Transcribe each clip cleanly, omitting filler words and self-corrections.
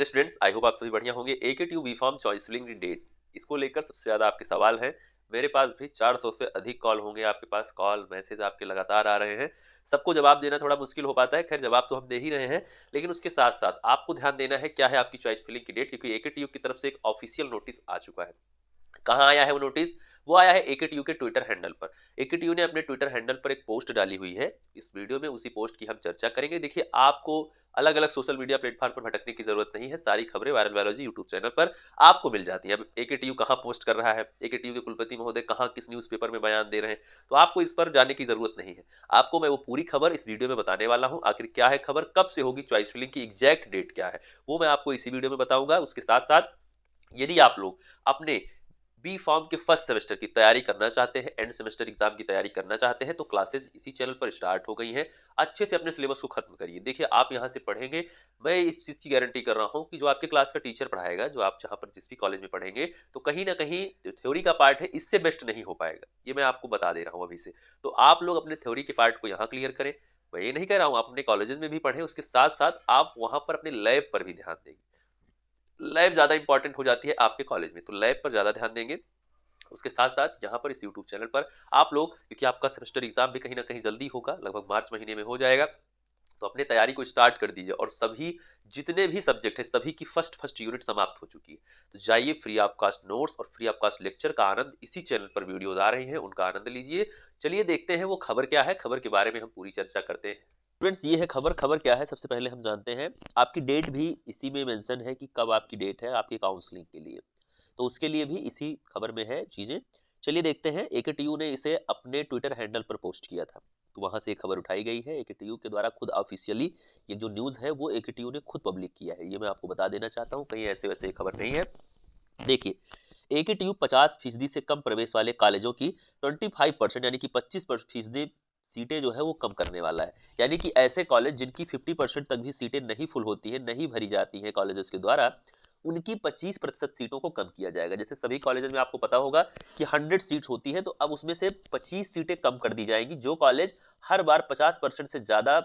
Hello students, I hope आप सभी बढ़िया होंगे। AKTU B form choice filling की डेट, इसको लेकर सबसे ज़्यादा आपके सवाल हैं। मेरे पास भी 400 से अधिक कॉल होंगे, आपके पास कॉल मैसेज आपके लगातार आ रहे हैं। सबको जवाब देना थोड़ा मुश्किल हो पाता है। खैर, जवाब तो हम दे ही रहे हैं, लेकिन उसके साथ साथ आपको ध्यान देना है क्या है आपकी चॉइस फिलिंग की डेट, क्योंकि AKTU की तरफ से एक ऑफिशियल नोटिस आ चुका है। कहाँ आया है वो नोटिस? वो आया है AKTU के ट्विटर हैंडल पर। AKTU ने अपने ट्विटर हैंडल पर एक पोस्ट डाली हुई है। इस वीडियो में उसी पोस्ट की हम चर्चा करेंगे। देखिए, आपको अलग अलग सोशल मीडिया प्लेटफॉर्म पर भटकने की जरूरत नहीं है। सारी खबरें वायरल बायोलॉजी यूट्यूब चैनल पर आपको मिल जाती हैं। अब AKTU कहाँ पोस्ट कर रहा है, AKTU के कुलपति महोदय कहाँ किस न्यूज़पेपर में बयान दे रहे हैं, तो आपको इस पर जाने की जरूरत नहीं है। आपको मैं वो पूरी खबर इस वीडियो में बताने वाला हूँ। आखिर क्या है खबर, कब से होगी चॉइस फिलिंग की एग्जैक्ट डेट क्या है, वो मैं आपको इसी वीडियो में बताऊंगा। उसके साथ साथ यदि आप लोग अपने बी फॉर्म के फर्स्ट सेमेस्टर की तैयारी करना चाहते हैं, एंड सेमेस्टर एग्जाम की तैयारी करना चाहते हैं, तो क्लासेस इसी चैनल पर स्टार्ट हो गई हैं। अच्छे से अपने सिलेबस को खत्म करिए। देखिए, आप यहाँ से पढ़ेंगे, मैं इस चीज़ की गारंटी कर रहा हूँ कि जो आपके क्लास का टीचर पढ़ाएगा, जो आप जहाँ पर जिस भी कॉलेज में पढ़ेंगे, तो कहीं ना कहीं जो थ्योरी का पार्ट है इससे बेस्ट नहीं हो पाएगा। ये मैं आपको बता दे रहा हूँ अभी से। तो आप लोग अपने थ्योरी के पार्ट को यहाँ क्लियर करें। मैं ये नहीं कह रहा हूँ आप अपने कॉलेजेस में भी पढ़ें, उसके साथ साथ आप वहाँ पर अपने लैब पर भी ध्यान देंगे। लैब ज़्यादा इंपॉर्टेंट हो जाती है आपके कॉलेज में, तो लैब पर ज़्यादा ध्यान देंगे। उसके साथ साथ यहाँ पर इस यूट्यूब चैनल पर आप लोग, क्योंकि आपका सेमेस्टर एग्जाम भी कहीं ना कहीं जल्दी होगा, लगभग मार्च महीने में हो जाएगा, तो अपने तैयारी को स्टार्ट कर दीजिए। और सभी जितने भी सब्जेक्ट है सभी की फर्स्ट यूनिट समाप्त हो चुकी है। तो जाइए, फ्री ऑफ कास्ट नोट्स और फ्री ऑफ कास्ट लेक्चर का आनंद इसी चैनल पर वीडियोज आ रही हैं, उनका आनंद लीजिए। चलिए देखते हैं वो खबर क्या है। खबर के बारे में हम पूरी चर्चा करते हैं। फ्रेंड्स, ये है खबर। खबर क्या है सबसे पहले हम जानते हैं। आपकी डेट भी इसी में मेंशन है कि कब आपकी डेट है आपकी काउंसलिंग के लिए, तो उसके लिए भी इसी खबर में है चीज़ें। चलिए देखते हैं। AKTU ने इसे अपने ट्विटर हैंडल पर पोस्ट किया था, तो वहां से खबर उठाई गई है। AKTU के द्वारा खुद ऑफिशियली ये जो न्यूज़ है वो AKTU ने खुद पब्लिक किया है। ये मैं आपको बता देना चाहता हूँ, कहीं ऐसे वैसे खबर नहीं है। देखिए, AKTU 50% से कम प्रवेश वाले कॉलेजों की 25% यानी कि 25% सीटें जो है वो कम करने वाला है। यानी कि ऐसे कॉलेज जिनकी 50% तक भी सीटें नहीं फुल होती है, नहीं भरी जाती हैं कॉलेजेस के द्वारा, उनकी 25% सीटों को कम किया जाएगा। जैसे सभी कॉलेजेस में आपको पता होगा कि 100 सीट्स होती हैं, तो अब उसमें से 25 सीटें कम कर दी जाएंगी। जो कॉलेज हर बार 50% से ज्यादा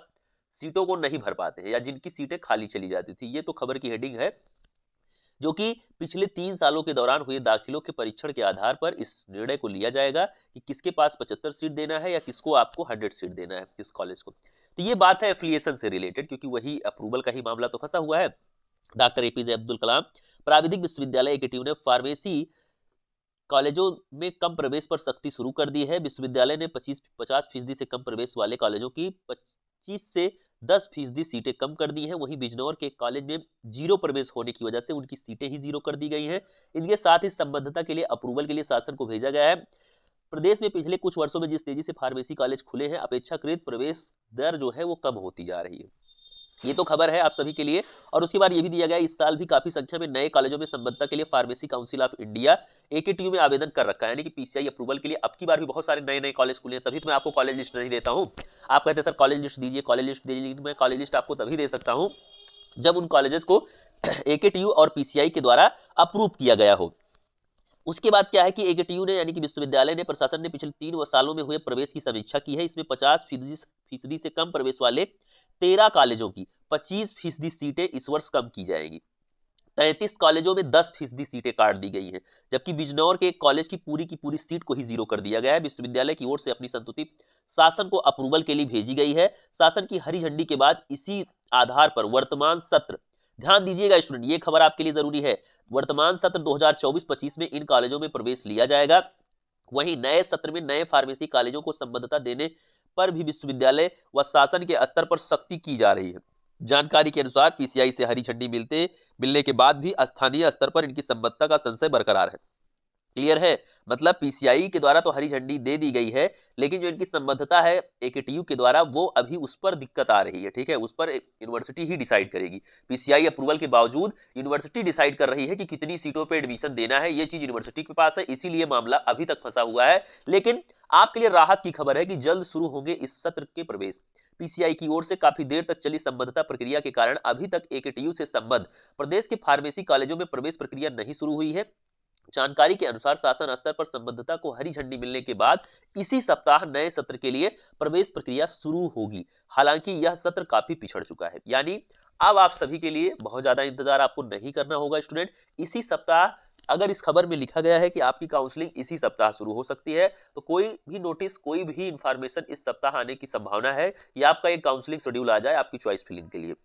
सीटों को नहीं भर पाते हैं या जिनकी सीटें खाली चली जाती थी। ये तो खबर की हेडिंग है, जो कि पिछले 3 सालों के दौरान हुए दाखिलों के परीक्षण के आधार पर इस निर्णय को लिया जाएगा कि किसके पास 75 सीट देना है या किसको आपको 100 सीट देना है, किस कॉलेज को। तो ये बात है एफिलिएशन से रिलेटेड, क्योंकि वही अप्रूवल का ही मामला तो फंसा हुआ है। डॉक्टर APJ अब्दुल कलाम प्राविधिक विश्वविद्यालय AKTU ने फार्मेसी कॉलेजों में कम प्रवेश पर सख्ती शुरू कर दी है। विश्वविद्यालय ने 50% से कम प्रवेश वाले कॉलेजों की 25 से 10% सीटें कम कर दी हैं। वहीं बिजनौर के कॉलेज में जीरो प्रवेश होने की वजह से उनकी सीटें ही जीरो कर दी गई हैं। इनके साथ ही संबद्धता के लिए अप्रूवल के लिए शासन को भेजा गया है। प्रदेश में पिछले कुछ वर्षों में जिस तेजी से फार्मेसी कॉलेज खुले हैं, अपेक्षाकृत प्रवेश दर जो है वो कम होती जा रही है। ये तो खबर है आप सभी के लिए। और उसके बाद ये भी दिया गया, इस साल भी काफी संख्या में नए कॉलेजों में संबद्धता के लिए pharmacy council of India AKTU में आवेदन कर रखा है, यानी कि PCI अप्रूवल के लिए। अब की बार भी बहुत सारे नए नए कॉलेज खुले हैं, तभी तो मैं आपको कॉलेज लिस्ट नहीं देता हूँ। आप कहते हैं सर कॉलेज लिस्ट दीजिए, कॉलेज लिस्ट दीजिए, लेकिन मैं कॉलेज लिस्ट आपको तभी दे सकता हूँ जब उन कॉलेजेस को AKTU और PCI के द्वारा अप्रूव किया गया हो। उसके बाद क्या है कि AKTU ने यानी कि विश्वविद्यालय ने प्रशासन ने पिछले 3 सालों में हुए प्रवेश की समीक्षा की है। इसमें 50% से कम प्रवेश वाले 13 कॉलेजों की 25% सीटें इस वर्ष कम की जाएगी। 33 कॉलेजों में 10% सीटें काट दी गई हैं, जबकि बिजनौर के एक कॉलेज की पूरी सीट को ही जीरो कर दिया गया है। विश्वविद्यालय की ओर से अपनी संस्तुति शासन को अप्रूवल के लिए भेजी गई है। शासन की हरी झंडी के बाद इसी आधार पर वर्तमान सत्र, ध्यान दीजिएगा स्टूडेंट, ये खबर आपके लिए जरूरी है, वर्तमान सत्र 2024-25 में इन कॉलेजों में प्रवेश लिया जाएगा। वहीं नए सत्र में नए फार्मेसी कॉलेजों को संबद्धता देने पर भी विश्वविद्यालय व शासन के स्तर पर सख्ती की जा रही है। जानकारी के अनुसार PCI से हरी झंडी मिलने के बाद भी स्थानीय स्तर पर इनकी संबद्धता का संशय बरकरार है। क्लियर है? मतलब PCI के द्वारा तो हरी झंडी दे दी गई है, लेकिन जो इनकी संबद्धता है AKTU के द्वारा, वो अभी उस पर दिक्कत आ रही है। ठीक है, उस पर यूनिवर्सिटी ही डिसाइड करेगी। PCI अप्रूवल के बावजूद यूनिवर्सिटी डिसाइड कर रही है कि कितनी सीटों पे एडमिशन देना है। ये चीज यूनिवर्सिटी के पास है, इसीलिए मामला अभी तक फंसा हुआ है। लेकिन आपके लिए राहत की खबर है कि जल्द शुरू होंगे इस सत्र के प्रवेश। PCI की ओर से काफी देर तक चली संबद्धता प्रक्रिया के कारण अभी तक AKTU से संबद्ध प्रदेश के फार्मेसी कॉलेजों में प्रवेश प्रक्रिया नहीं शुरू हुई है। जानकारी के अनुसार शासन स्तर पर संबद्धता को हरी झंडी मिलने के बाद इसी सप्ताह नए सत्र के लिए प्रवेश प्रक्रिया शुरू होगी। हालांकि यह सत्र काफी पिछड़ चुका है, यानी अब आप सभी के लिए बहुत ज़्यादा इंतज़ार आपको नहीं करना होगा स्टूडेंट। इसी सप्ताह, अगर इस खबर में लिखा गया है कि आपकी काउंसलिंग इसी सप्ताह शुरू हो सकती है, तो कोई भी नोटिस, कोई भी इन्फॉर्मेशन इस सप्ताह आने की संभावना है कि आपका एक काउंसलिंग शेड्यूल आ जाए आपकी चॉइस फिलिंग के लिए।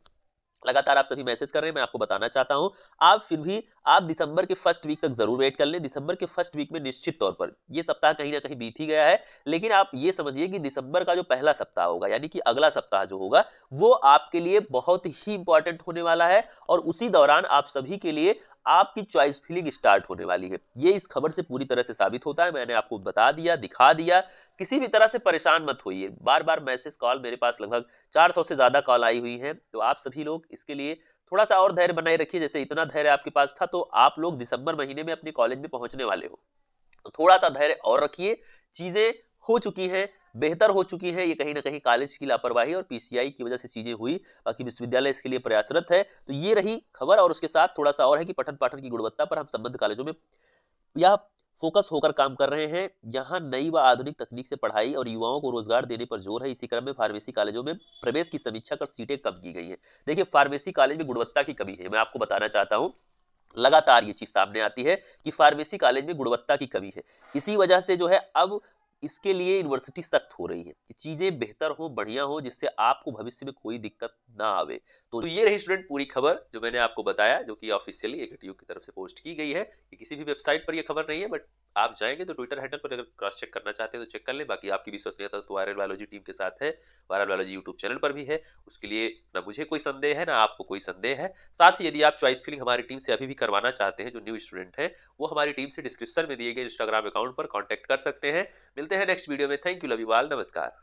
लगातार आप सभी मैसेज कर रहे हैं, मैं आपको बताना चाहता हूं, आप फिर भी आप दिसंबर के फर्स्ट वीक तक जरूर वेट कर लें। दिसंबर के फर्स्ट वीक में निश्चित तौर पर ये सप्ताह कहीं ना कहीं बीत ही गया है, लेकिन आप ये समझिए कि दिसंबर का जो पहला सप्ताह होगा, यानी कि अगला सप्ताह जो होगा, वो आपके लिए बहुत ही इंपॉर्टेंट होने वाला है। और उसी दौरान आप सभी के लिए आपकी चॉइस फिलिंग स्टार्ट होने वाली है। ये इस खबर से पूरी तरह से साबित होता है। मैंने आपको बता दिया, दिखा दिया। किसी भी तरह से परेशान मत होइए। बार बार मैसेज, कॉल, मेरे पास लगभग 400 से ज्यादा कॉल आई हुई है, तो आप सभी लोग इसके लिए थोड़ा सा और धैर्य बनाए रखिए। जैसे इतना धैर्य आपके पास था, तो आप लोग दिसंबर महीने में अपने कॉलेज में पहुंचने वाले हो, तो थोड़ा सा धैर्य और रखिए। चीजें हो चुकी हैं, बेहतर हो चुकी है। ये कहीं ना कहीं कॉलेज की लापरवाही और पीसीआई की वजह से चीजें हुई, बाकी विश्वविद्यालय इसके लिए प्रयासरत है। तो ये रही खबर, और उसके साथ थोड़ा सा और है कि पठन पाठन की गुणवत्ता पर हम संबद्ध कॉलेजों में या फोकस होकर काम कर रहे हैं। यहाँ नई व आधुनिक तकनीक से पढ़ाई और युवाओं को रोजगार देने पर जोर है। इसी क्रम में फार्मेसी कॉलेजों में प्रवेश की समीक्षा कर सीटें कम की गई हैं। देखिए, फार्मेसी कॉलेज में गुणवत्ता की कमी है, मैं आपको बताना चाहता हूँ। लगातार ये चीज सामने आती है कि फार्मेसी कॉलेज में गुणवत्ता की कमी है। इसी वजह से जो है, अब इसके लिए यूनिवर्सिटी सख्त हो रही है कि चीजें बेहतर हो, बढ़िया हो, जिससे आपको भविष्य में कोई दिक्कत ना आवे। तो ये रही स्टूडेंट पूरी खबर जो मैंने आपको बताया, जो कि ऑफिशियली एकेटीयू की तरफ से पोस्ट की गई है। कि किसी भी वेबसाइट पर ये खबर नहीं है, बट आप जाएंगे तो ट्विटर हैंडल पर अगर क्रॉस चेक करना चाहते हैं तो चेक कर लें। बाकी आपकी विश्वसनीयता तो वायरल बायोलॉजी टीम के साथ है, वायरल बायोलॉजी यूट्यूब चैनल पर भी है। उसके लिए ना मुझे कोई संदेह है, ना आपको कोई संदेह है। साथ ही यदि आप चॉइस फिलिंग हमारी टीम से अभी भी करवाना चाहते हैं, जो न्यू स्टूडेंट हैं, वो हमारी टीम से डिस्क्रिप्शन में दिए गए इंस्टाग्राम अकाउंट पर कांटेक्ट कर सकते हैं। मिलते हैं नेक्स्ट वीडियो में। Thank you, love you all, नमस्कार।